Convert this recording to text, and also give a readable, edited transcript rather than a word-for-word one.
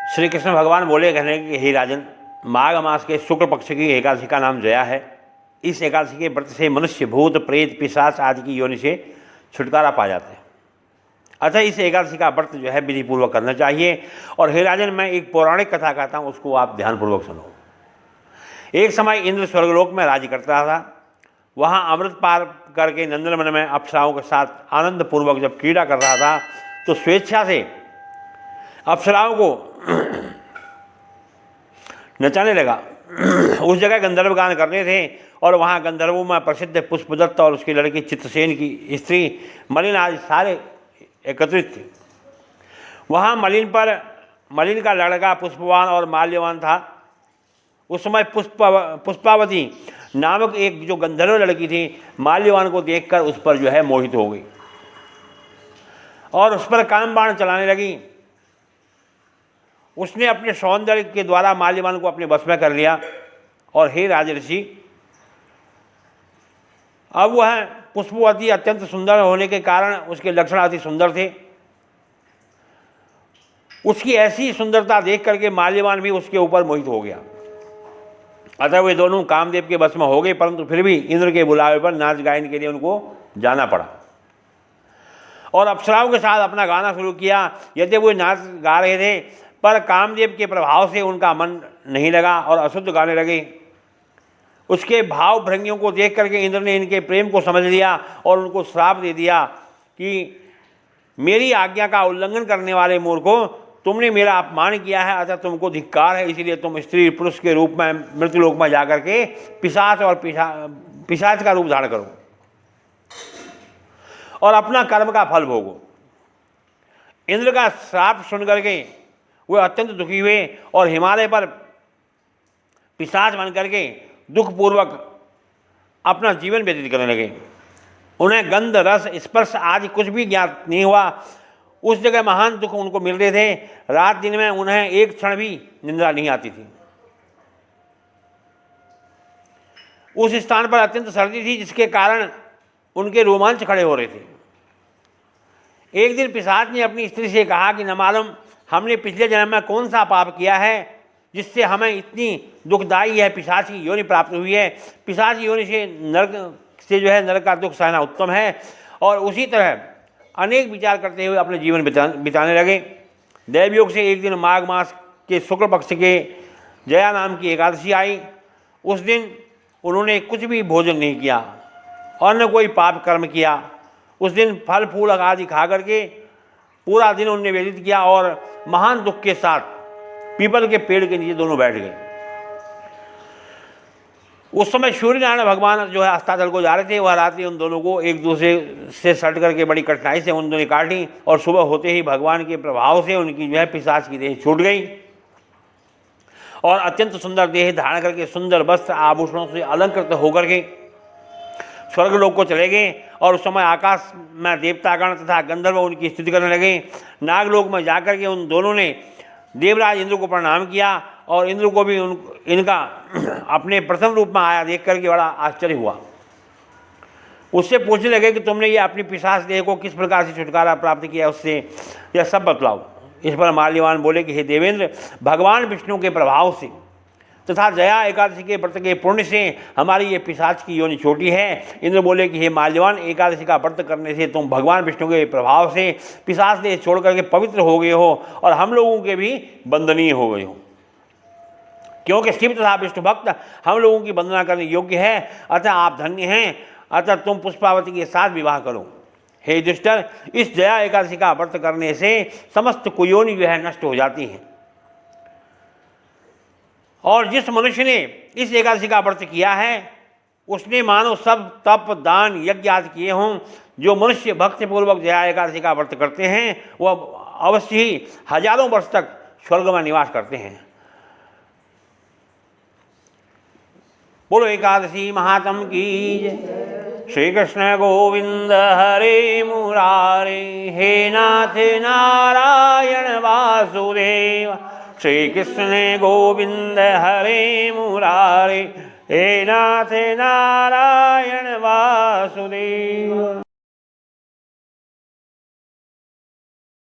श्री कृष्ण भगवान बोले, कहने कि हे राजन, माघ मास के शुक्ल पक्ष की एकादशी का नाम जया है। इस एकादशी के व्रत से मनुष्य, भूत, प्रेत, पिशाच आदि की योनि से छुटकारा पा जाते हैं। अतः इस एकादशी का व्रत जो है विधि पूर्वक करना चाहिए। और हे राजन, मैं एक पौराणिक कथा कहता हूँ, उसको आप ध्यानपूर्वक सुनो। एक समय इंद्र स्वर्गलोक में राज्य करता था। वहाँ अमृत पार करके नंदनवन में अप्सराओं के साथ आनंद पूर्वक जब क्रीड़ा कर रहा था, तो स्वेच्छा से अप्सराओं को नचाने लगा। उस जगह गंधर्व गान करने थे और वहाँ गंधर्वों में प्रसिद्ध पुष्पदत्त और उसकी लड़की चित्रसेन की स्त्री मलिन आदि सारे एकत्रित थे। वहाँ मलिन का लड़का पुष्पवान और माल्यवान था। उस समय पुष्पावती नामक एक जो गंधर्व लड़की थी, माल्यवान को देखकर उस पर जो है मोहित हो गई और उस पर काम बाण चलाने लगी। उसने अपने सौंदर्य के द्वारा माल्यवान को अपने वश में कर लिया। और हे राजऋषि, अब वह पुष्पवती अत्यंत सुंदर होने के कारण उसके लक्षण अति सुंदर थे। उसकी ऐसी सुंदरता देख करके माल्यवान भी उसके ऊपर मोहित हो गया। अतः वे दोनों कामदेव के वश में हो गए, परंतु फिर भी इंद्र के बुलावे पर नाच गायन के लिए उनको जाना पड़ा और अप्सराओं के साथ अपना गाना शुरू किया। यदि वो नाच गा रहे थे, पर कामदेव के प्रभाव से उनका मन नहीं लगा और अशुद्ध गाने लगे। उसके भाव भृंगियों को देख करके इंद्र ने इनके प्रेम को समझ लिया और उनको श्राप दे दिया कि मेरी आज्ञा का उल्लंघन करने वाले मूर्खों, तुमने मेरा अपमान किया है, अतः तुमको धिक्कार है। इसीलिए तुम स्त्री पुरुष के रूप में मृत्युलोक में जाकर के पिशाच और पिशाच का रूप धारण करो और अपना कर्म का फल भोगो। इंद्र का श्राप सुन करके वे अत्यंत दुखी हुए और हिमालय पर पिशाच बन करके दुखपूर्वक अपना जीवन व्यतीत करने लगे। उन्हें गंध, रस, स्पर्श आदि कुछ भी ज्ञात नहीं हुआ। उस जगह महान दुख उनको मिल रहे थे। रात दिन में उन्हें एक क्षण भी निंद्रा नहीं आती थी। उस स्थान पर अत्यंत सर्दी थी, जिसके कारण उनके रोमांच खड़े हो रहे थे। एक दिन पिशाच ने अपनी स्त्री से कहा कि न मालूम हमने पिछले जन्म में कौन सा पाप किया है जिससे हमें इतनी दुखदायी है पिशाच की योनि प्राप्त हुई है। पिशाच की योनि से नरक से जो है नरक का दुख सहना उत्तम है। और उसी तरह अनेक विचार करते हुए अपने जीवन बिताने लगे। दैवयोग से एक दिन माघ मास के शुक्ल पक्ष के जया नाम की एकादशी आई। उस दिन उन्होंने कुछ भी भोजन नहीं किया और न कोई पाप कर्म किया। उस दिन फल फूल आदि खा करके पूरा दिन उन्होंने व्यतीत किया और महान दुख के साथ पीपल के पेड़ के नीचे दोनों बैठ गए। उस समय सूर्य नारायण भगवान जो है अस्ताचल को जा रहे थे। वह रात्रि उन दोनों को एक दूसरे से सट करके बड़ी कठिनाई से उन दोनों ने काटी और सुबह होते ही भगवान के प्रभाव से उनकी जो है पिशाच की देह छूट गई और अत्यंत सुंदर देह धारण करके सुंदर वस्त्र आभूषणों से अलंकृत होकर के स्वर्गलोक को चले गए। और उस समय आकाश में देवतागण तथा गंधर्व उनकी स्तुति करने लगे। नागलोक में जाकर के उन दोनों ने देवराज इंद्र को प्रणाम किया और इंद्र को भी इनका अपने प्रथम रूप में आया देख करके बड़ा आश्चर्य हुआ। उससे पूछने लगे कि तुमने ये अपनी पिशाच देह को किस प्रकार से छुटकारा प्राप्त किया, उससे यह सब बतलाओ। इस पर माल्यवान बोले कि हे देवेंद्र, भगवान विष्णु के प्रभाव से तथा जया एकादशी के व्रत के पुण्य से हमारी ये पिशाच की योनि छोटी है। इंद्र बोले कि हे माल्यवान, एकादशी का व्रत करने से तुम भगवान विष्णु के प्रभाव से पिशाच देह छोड़ करके पवित्र हो गए हो और हम लोगों के भी वंदनीय हो गए हो, क्योंकि शिव तथा विष्णु भक्त हम लोगों की वंदना करने योग्य है। अतः आप धन्य हैं। अतः तुम पुष्पावती के साथ विवाह करो। हे दुष्टर, इस जया एकादशी का व्रत करने से समस्त कुयोनि जो है नष्ट हो जाती हैं। और जिस मनुष्य ने इस एकादशी का व्रत किया है उसने मानो सब तप, दान, यज्ञ आदि किए हों। जो मनुष्य भक्तिपूर्वक जया एकादशी का व्रत करते हैं वह अवश्य ही हजारों वर्ष तक स्वर्ग में निवास करते हैं। बोलो एकादशी महात्म की जय। श्री कृष्ण गोविंद हरे मुरारे, हे नाथ नारायण वासुदेव। श्री कृष्ण गोविंद हरे मुरारे, हे नाथ नारायण वासुदेव।